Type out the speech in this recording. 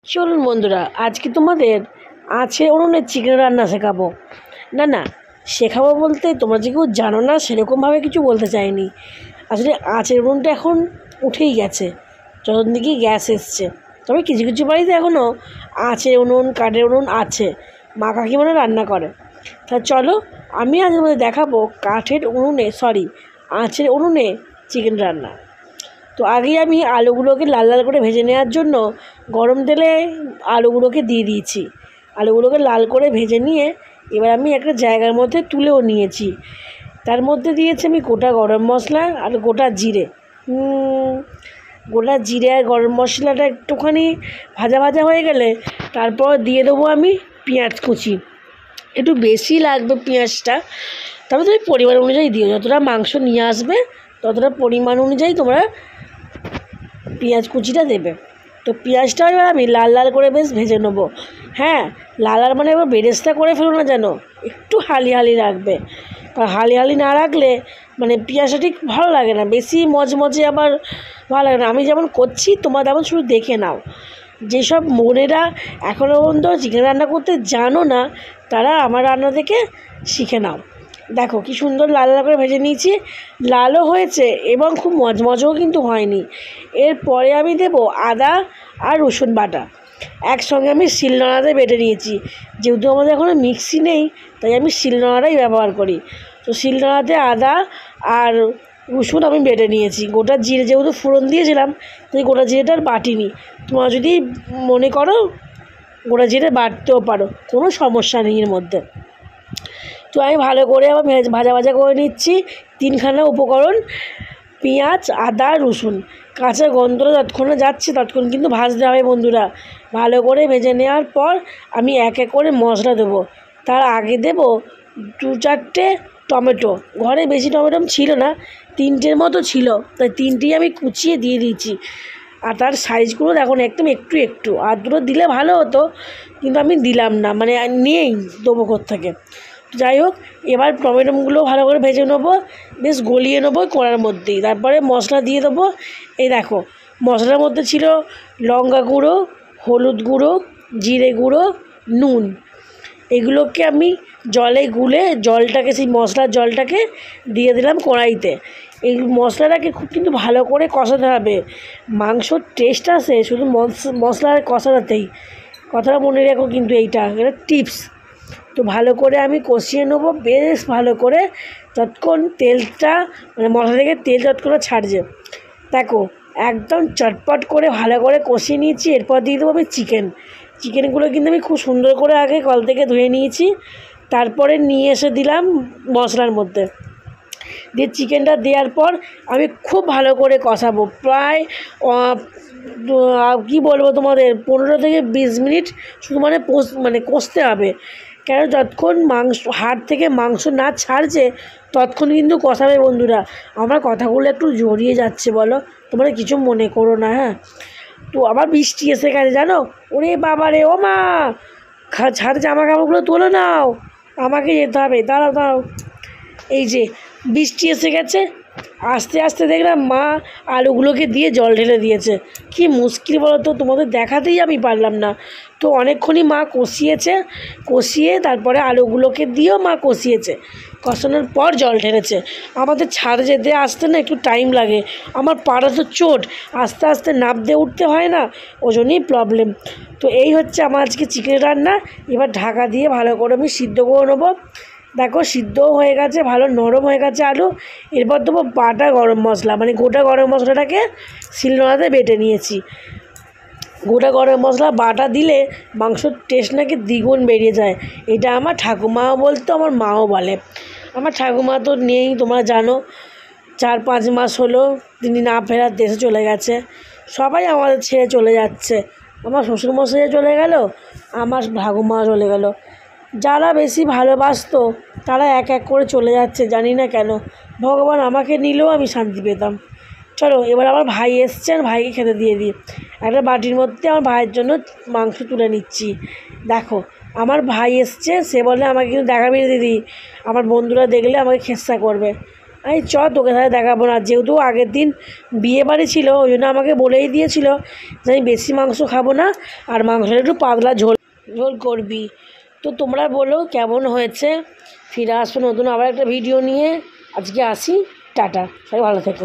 চলুন বন্ধুরা, আজকে তোমাদের আছে উনুনে চিকেন রান্না শেখাবো। না শেখাবো বলতে তোমরা যে কেউ জানো না সেরকমভাবে কিছু বলতে চাইনি। আসলে আঁচের উনুনটা এখন উঠেই গেছে, চতুর্দিকে গ্যাস এসছে। তবে কিছু কিছু বাড়িতে এখনও আঁচের উনুন কাঠের উনুন আছে, মা কাকিমারা রান্না করে। তা চলো আমি আজ তোমাদের দেখাবো আঁচের উনুনে চিকেন রান্না। তো আগেই আমি আলুগুলোকে লাল লাল করে ভেজে নেওয়ার জন্য গরম তেলে আলুগুলোকে দিয়ে দিয়েছি। আলুগুলোকে লাল করে ভেজে নিয়ে এবার আমি একটা জায়গার মধ্যে তুলেও নিয়েছি। তার মধ্যে দিয়েছি আমি গোটা গরম মশলা আর গোটা জিরে। গোটা জিরে আর গরম মশলাটা একটুখানি ভাজা ভাজা হয়ে গেলে তারপর দিয়ে দেবো আমি পেঁয়াজ কুচি। একটু বেশি লাগবে পেঁয়াজটা, তবে তুমি পরিমাণ অনুযায়ী দিও। যতটা মাংস নিয়ে আসবে ততটা পরিমাণ অনুযায়ী তোমরা পেঁয়াজ কুচিটা দেবে। তো পেঁয়াজটাও এবার আমি লাল লাল করে বেশ ভেজে নেবো। হ্যাঁ, লাল লাল মানে এবার বেরেস্তা করে ফেলো না যেন, একটু হালি হালি রাখবে। কারণ হালি হালি না রাখলে মানে পেঁয়াজটা ঠিক ভালো লাগে না, বেশি মজমজে আবার ভালো লাগে না। আমি যেমন করছি তোমরা তেমন শুধু দেখে নাও। যেসব বোনেরা এখনও পর্যন্ত চিকেন রান্না করতে জানো না তারা আমার রান্না থেকে শিখে নাও। দেখো কি সুন্দর লাল লাল করে ভেজে নিয়েছি, লালও হয়েছে এবং খুব মজমজও কিন্তু হয়নি। এরপরে আমি দেবো আদা আর রসুন বাটা। একসঙ্গে আমি শিলনোড়াতে বেটে নিয়েছি। যেহেতু আমাদের এখনও মিক্সি নেই তাই আমি শিলনোড়াটাই ব্যবহার করি। তো শিলনোড়াতে আদা আর রসুন আমি বেটে নিয়েছি। গোটা জিরে যেহেতু ফোড়ন দিয়েছিলাম তাই গোটা জিরেটা আর বাটিনি। তোমরা যদি মনে করো গোটা জিরে বাটতেও পারো, কোনো সমস্যা নেই এর মধ্যে। তো আমি ভালো করে আবার ভাজা ভাজা করে নিচ্ছি তিনখানা উপকরণ, পেঁয়াজ আদা রসুন। কাঁচা গন্ধটা যতক্ষণে যাচ্ছে ততক্ষণ কিন্তু ভাজতে হবে বন্ধুরা। ভালো করে ভেজে নেওয়ার পর আমি এক এক করে মশলা দেবো। তার আগে দেবো 2-4টে টমেটো। ঘরে বেশি টমেটো ছিল না, 3টের মতো ছিল, তাই 3টেই আমি কুচিয়ে দিয়ে দিয়েছি। আর তার সাইজগুলো দেখুন একদম একটু একটু, আর দুটো দিলে ভালো হতো কিন্তু আমি দিলাম না, মানে নিয়েই দেবো কোত্থেকে। যাই হোক, এবার টমেটোগুলো ভালো করে ভেজে নেবো, বেশ গলিয়ে নেবো কড়ার মধ্যেই। তারপরে মশলা দিয়ে দেবো। এই দেখো মশলার মধ্যে ছিল লঙ্কা গুঁড়ো, হলুদ গুঁড়ো, জিরে গুঁড়ো, নুন। এগুলোকে আমি জলে গুলে জলটাকে, সেই মশলার জলটাকে দিয়ে দিলাম কড়াইতে। এই মশলাটাকে খুব কিন্তু ভালো করে কষাতে হবে। মাংসর টেস্ট আসে শুধু মশলার কষাতেই, কথাটা মনে রেখো কিন্তু, এটা টিপস। তো ভালো করে আমি কষিয়ে নেবো বেশ ভালো করে, যতক্ষণ তেলটা মানে মশলা থেকে তেল যতক্ষণ ছাড়ছে। দেখো একদম চটপট করে ভালো করে কষিয়ে নিয়েছি। এরপর দিয়ে দেবো আমি চিকেনগুলো কিন্তু আমি খুব সুন্দর করে আগে কল থেকে ধুয়ে নিয়েছি, তারপরে নিয়ে এসে দিলাম মশলার মধ্যে। দিয়ে চিকেনটা দেওয়ার পর আমি খুব ভালো করে কষাবো, প্রায় কী বলবো তোমাদের 15 থেকে 20 মিনিট শুধু মানে কষতে হবে। কেন যতক্ষণ হাড় থেকে মাংস না ছাড়ছে ততক্ষণ কিন্তু কষাবে বন্ধুরা। আমার কথাগুলো একটু জড়িয়ে যাচ্ছে বলো, তোমরা কিছু মনে করো না। হ্যাঁ, তো আবার বৃষ্টি এসে গেছে জানো। ওরে বাবা রে, ও মা, ছাড়, জামা কাপড়গুলো তোলো নাও, আমাকে যেতে হবে। দাঁড়াও, এই যে বৃষ্টি এসে গেছে, আস্তে আস্তে দেখলাম মা আলুগুলোকে দিয়ে জল ঢেলে দিয়েছে। কি মুশকিল বলো তো, তোমাদের দেখাতেই আমি পারলাম না। তো অনেকক্ষণই মা কষিয়ে তারপরে আলুগুলোকে দিয়েও মা কষানোর পর জল ঢেলেছে। আমাদের ছাদ যেতে আসতে না একটু টাইম লাগে, আমার পাড়া তো চোট, আস্তে আস্তে নামতে উঠতে হয় না, ওই জন্যই প্রবলেম। তো এই হচ্ছে আমার আজকে চিকেন রান্না। এবার ঢাকা দিয়ে ভালো করে আমি সিদ্ধ করে নেবো। দেখো সিদ্ধও হয়ে গেছে, ভালো নরম হয়ে গেছে আলু। এরপর দেবো বাটা গরম মশলা, মানে গোটা গরম মশলাটাকে শিলনোড়াতে বেটে নিয়েছি। গোটা গরম মশলা বাটা দিলে মাংসর টেস্ট নাকি দ্বিগুণ বেরিয়ে যায়। এটা আমার ঠাকুমাও বলতো, আমার মাও বলে। আমার ঠাকুমা তো নেই তোমরা জানো, 4-5 মাস হলো তিনি না ফেরার দেশে চলে গেছে। সবাই আমাদের ছেড়ে চলে যাচ্ছে। আমার শ্বশুরমশাইও চলে গেল, আমার ঠাকুমা চলে গেল। যারা বেশি ভালোবাসতো তারা এক এক করে চলে যাচ্ছে, জানি না কেন। ভগবান আমাকে নিলেও আমি শান্তি পেতাম। চলো এবার আমার ভাই এসছেন, ভাইকে খেতে দিয়ে দিই। একটা বাটির মধ্যে আমার ভাইয়ের জন্য মাংস তুলে নিচ্ছি। দেখো আমার ভাই এসছে, সে বলে আমাকে কিন্তু দেখাবি না দিদি, আমার বন্ধুরা দেখলে আমাকে খেস্সা করবে। এই চ তোকে তাহলে দেখাবো না, যেহেতু আগের দিন বিয়ে বাড়ি ছিল ওই জন্য আমাকে বলেই দিয়েছিল যে আমি বেশি মাংস খাবো না, আর মাংসটা একটু পাতলা ঝোল ঝোল করবি। তো তোমরা বলো কেমন হয়েছে। ফিরে আসবো নতুন আবার একটা ভিডিও নিয়ে। আজকে আসি, টাটা, সবাই ভালো থেকো।